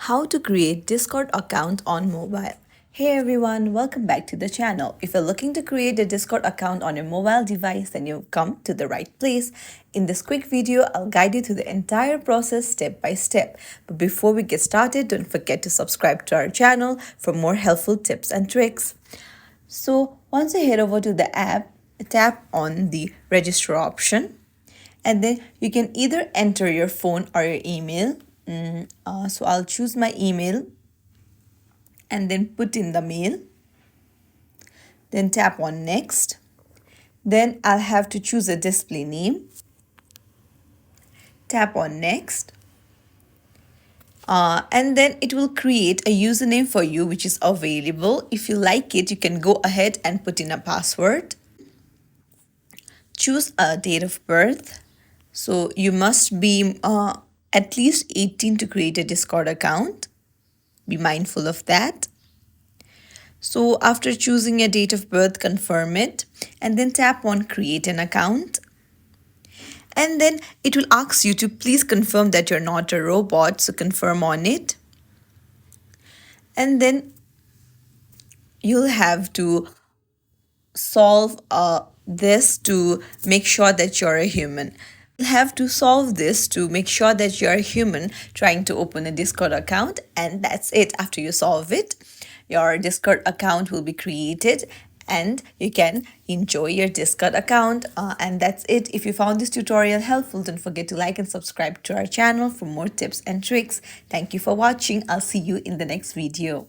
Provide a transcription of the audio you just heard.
How to create Discord account on mobile. Hey everyone, welcome back to the channel. If you're looking to create a Discord account on your mobile device, then you've come to the right place. In this quick video, I'll guide you through the entire process step by step. But before we get started, don't forget to subscribe to our channel for more helpful tips and tricks. So once you head over to the app, tap on the register option, and then you can either enter your phone or your email. So I'll choose my email and then put in the mail, then tap on next. Then I'll have to choose a display name, tap on next, and then it will create a username for you which is available. If you like it, you can go ahead and put in a password. Choose a date of birth. So you must be at least 18 to create a Discord account. Be mindful of that. So after choosing a date of birth, confirm it and then tap on create an account. And then it will ask you to please confirm that you're not a robot. So confirm on it. And then you'll have to solve this to make sure that you're a human. You'll have to solve this to make sure that you're a human trying to open a Discord account, and that's it. After you solve it, your Discord account will be created and you can enjoy your Discord account. And that's it. If you found this tutorial helpful, don't forget to like and subscribe to our channel for more tips and tricks. Thank you for watching. I'll see you in the next video.